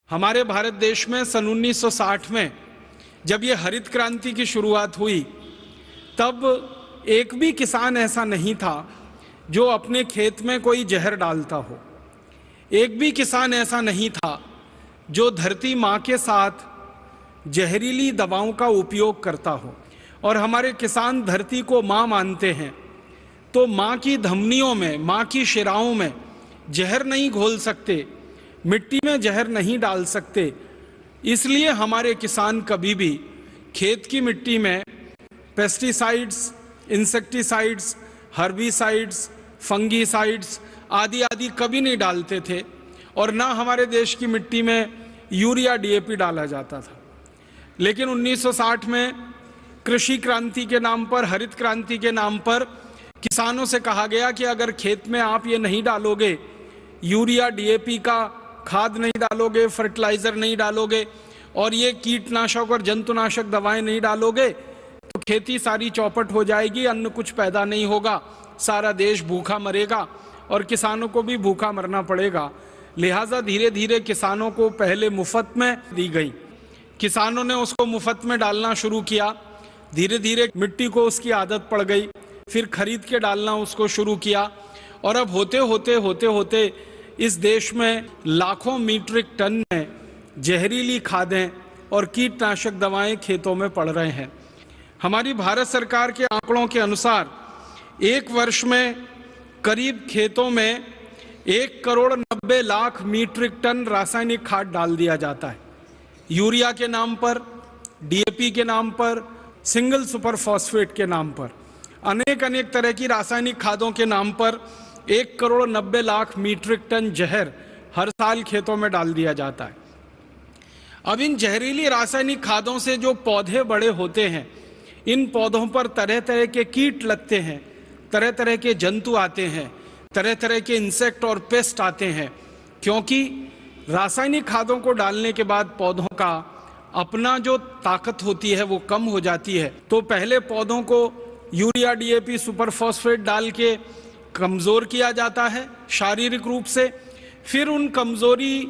हमारे भारत देश में सन 1960 में जब ये हरित क्रांति की शुरुआत हुई, तब एक भी किसान ऐसा नहीं था जो अपने खेत में कोई जहर डालता हो। एक भी किसान ऐसा नहीं था जो धरती माँ के साथ जहरीली दवाओं का उपयोग करता हो। और हमारे किसान धरती को माँ मानते हैं, तो माँ की धमनियों में, माँ की शिराओं में जहर नहीं घोल सकते, मिट्टी में जहर नहीं डाल सकते। इसलिए हमारे किसान कभी भी खेत की मिट्टी में पेस्टिसाइड्स, इंसेक्टिसाइड्स, हर्बिसाइड्स, फंगीसाइड्स आदि आदि कभी नहीं डालते थे। और ना हमारे देश की मिट्टी में यूरिया, डीएपी डाला जाता था। लेकिन 1960 में कृषि क्रांति के नाम पर, हरित क्रांति के नाम पर किसानों से कहा गया कि अगर खेत में आप ये नहीं डालोगे, यूरिया, डीएपी का खाद नहीं डालोगे, फर्टिलाइजर नहीं डालोगे और ये कीटनाशक और जंतुनाशक दवाएं नहीं डालोगे, तो खेती सारी चौपट हो जाएगी, अन्न कुछ पैदा नहीं होगा, सारा देश भूखा मरेगा और किसानों को भी भूखा मरना पड़ेगा। लिहाजा धीरे धीरे किसानों को पहले मुफ्त में दी गई, किसानों ने उसको मुफ्त में डालना शुरू किया। धीरे धीरे मिट्टी को उसकी आदत पड़ गई, फिर खरीद के डालना उसको शुरू किया और अब होते होते इस देश में लाखों मीट्रिक टन में जहरीली खादें और कीटनाशक दवाएं खेतों में पड़ रहे हैं। हमारी भारत सरकार के आंकड़ों के अनुसार एक वर्ष में करीब खेतों में 1,90,00,000 मीट्रिक टन रासायनिक खाद डाल दिया जाता है। यूरिया के नाम पर, डीएपी के नाम पर, सिंगल सुपर फॉस्फेट के नाम पर, अनेक तरह की रासायनिक खादों के नाम पर 1,90,00,000 मीट्रिक टन जहर हर साल खेतों में डाल दिया जाता है। अब इन जहरीली रासायनिक खादों से जो पौधे बड़े होते हैं, इन पौधों पर तरह तरह के कीट लगते हैं, तरह तरह के जंतु आते हैं, तरह तरह के इंसेक्ट और पेस्ट आते हैं, क्योंकि रासायनिक खादों को डालने के बाद पौधों का अपना जो ताकत होती है वो कम हो जाती है। तो पहले पौधों को यूरिया, डीएपी, सुपर फॉस्फेट डाल के कमज़ोर किया जाता है शारीरिक रूप से। फिर उन कमज़ोरी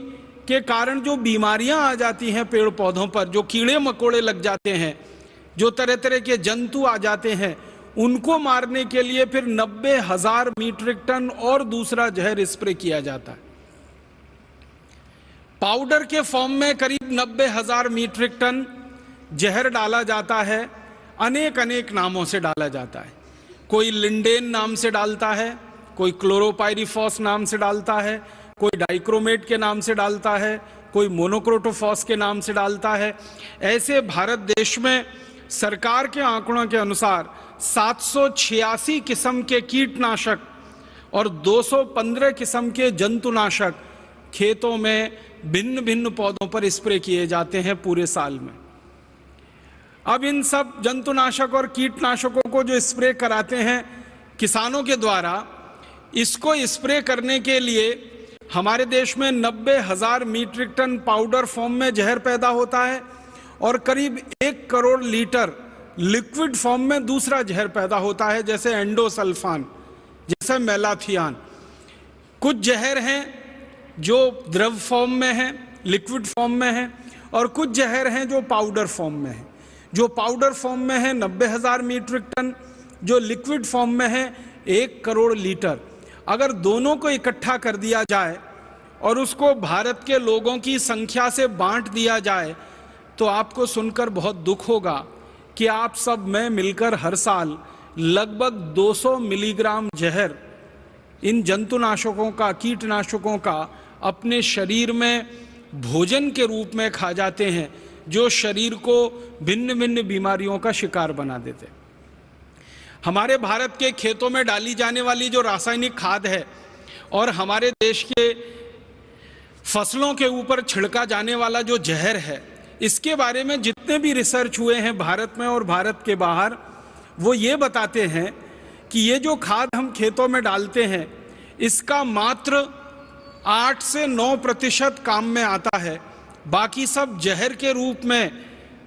के कारण जो बीमारियां आ जाती हैं पेड़ पौधों पर, जो कीड़े मकोड़े लग जाते हैं, जो तरह तरह के जंतु आ जाते हैं, उनको मारने के लिए फिर 90,000 मीट्रिक टन और दूसरा जहर स्प्रे किया जाता है। पाउडर के फॉर्म में करीब 90,000 मीट्रिक टन जहर डाला जाता है। अनेक नामों से डाला जाता है। कोई लिंडेन नाम से डालता है, कोई क्लोरोपाइरीफॉस नाम से डालता है, कोई डाइक्रोमेट के नाम से डालता है, कोई मोनोक्रोटोफॉस के नाम से डालता है। ऐसे भारत देश में सरकार के आंकड़ों के अनुसार 786 किस्म के कीटनाशक और 215 किस्म के जंतुनाशक खेतों में भिन्न भिन्न पौधों पर स्प्रे किए जाते हैं पूरे साल में। अब इन सब जंतुनाशक और कीटनाशकों को जो स्प्रे कराते हैं किसानों के द्वारा, इसको स्प्रे करने के लिए हमारे देश में 90,000 मीट्रिक टन पाउडर फॉर्म में जहर पैदा होता है और करीब 1 करोड़ लीटर लिक्विड फॉर्म में दूसरा जहर पैदा होता है, जैसे एंडोसल्फान, जैसे मेलाथियान। कुछ जहर हैं जो द्रव फॉर्म में हैं, लिक्विड फॉर्म में हैं, और कुछ जहर हैं जो पाउडर फॉर्म में हैं। जो पाउडर फॉर्म में है 90,000 मीट्रिक टन, जो लिक्विड फॉर्म में है 1 करोड़ लीटर। अगर दोनों को इकट्ठा कर दिया जाए और उसको भारत के लोगों की संख्या से बांट दिया जाए, तो आपको सुनकर बहुत दुख होगा कि आप सब में मिलकर हर साल लगभग 200 मिलीग्राम जहर इन जंतुनाशकों का, कीटनाशकों का अपने शरीर में भोजन के रूप में खा जाते हैं, जो शरीर को भिन्न भिन्न बीमारियों का शिकार बना देते। हमारे भारत के खेतों में डाली जाने वाली जो रासायनिक खाद है और हमारे देश के फसलों के ऊपर छिड़का जाने वाला जो जहर है, इसके बारे में जितने भी रिसर्च हुए हैं भारत में और भारत के बाहर, वो ये बताते हैं कि ये जो खाद हम खेतों में डालते हैं, इसका मात्र 8 से 9% काम में आता है। बाकी सब जहर के रूप में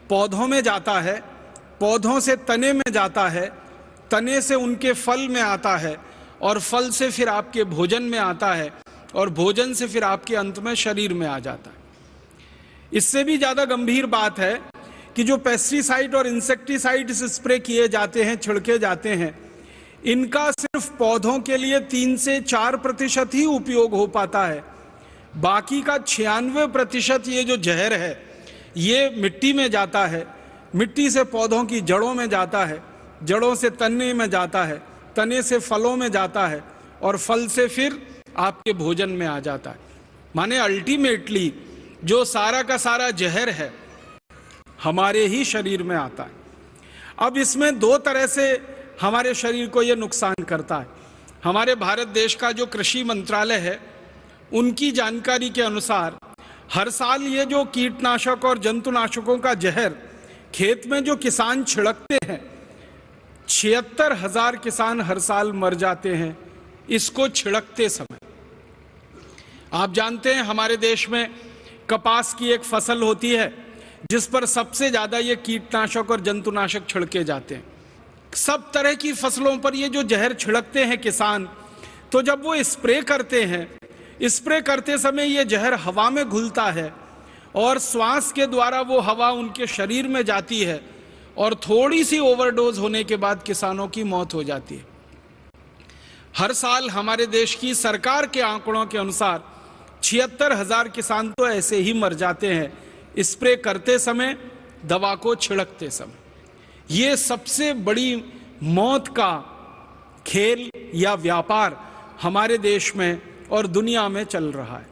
पौधों में जाता है, पौधों से तने में जाता है, तने से उनके फल में आता है और फल से फिर आपके भोजन में आता है और भोजन से फिर आपके अंत में शरीर में आ जाता है। इससे भी ज्यादा गंभीर बात है कि जो पेस्टिसाइड और इंसेक्टिसाइड्स स्प्रे किए जाते हैं, छिड़के जाते हैं, इनका सिर्फ पौधों के लिए 3 से 4% ही उपयोग हो पाता है। बाकी का 96% ये जो जहर है ये मिट्टी में जाता है, मिट्टी से पौधों की जड़ों में जाता है, जड़ों से तने में जाता है, तने से फलों में जाता है और फल से फिर आपके भोजन में आ जाता है। माने अल्टीमेटली जो सारा का सारा जहर है हमारे ही शरीर में आता है। अब इसमें 2 तरह से हमारे शरीर को यह नुकसान करता है। हमारे भारत देश का जो कृषि मंत्रालय है उनकी जानकारी के अनुसार हर साल ये जो कीटनाशक और जंतुनाशकों का जहर खेत में जो किसान छिड़कते हैं, 76,000 किसान हर साल मर जाते हैं इसको छिड़कते समय। आप जानते हैं हमारे देश में कपास की एक फसल होती है जिस पर सबसे ज्यादा ये कीटनाशक और जंतुनाशक छिड़के जाते हैं। सब तरह की फसलों पर ये जो जहर छिड़कते हैं किसान, तो जब वो स्प्रे करते हैं, स्प्रे करते समय ये जहर हवा में घुलता है और श्वास के द्वारा वो हवा उनके शरीर में जाती है और थोड़ी सी ओवरडोज होने के बाद किसानों की मौत हो जाती है। हर साल हमारे देश की सरकार के आंकड़ों के अनुसार 76,000 किसान तो ऐसे ही मर जाते हैं स्प्रे करते समय, दवा को छिड़कते समय। ये सबसे बड़ी मौत का खेल या व्यापार हमारे देश में और दुनिया में चल रहा है।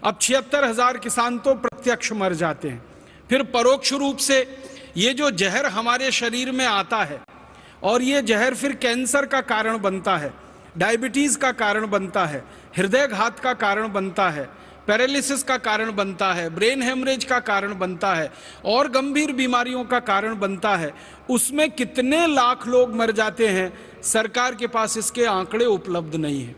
अब 76,000 किसान तो प्रत्यक्ष मर जाते हैं, फिर परोक्ष रूप से ये जो जहर हमारे शरीर में आता है और ये जहर फिर कैंसर का कारण बनता है, डायबिटीज का कारण बनता है, हृदयघात का कारण बनता है, पैरालिसिस का कारण बनता है, ब्रेन हेमरेज का कारण बनता है और गंभीर बीमारियों का कारण बनता है। उसमें कितने लाख लोग मर जाते हैं, सरकार के पास इसके आंकड़े उपलब्ध नहीं है।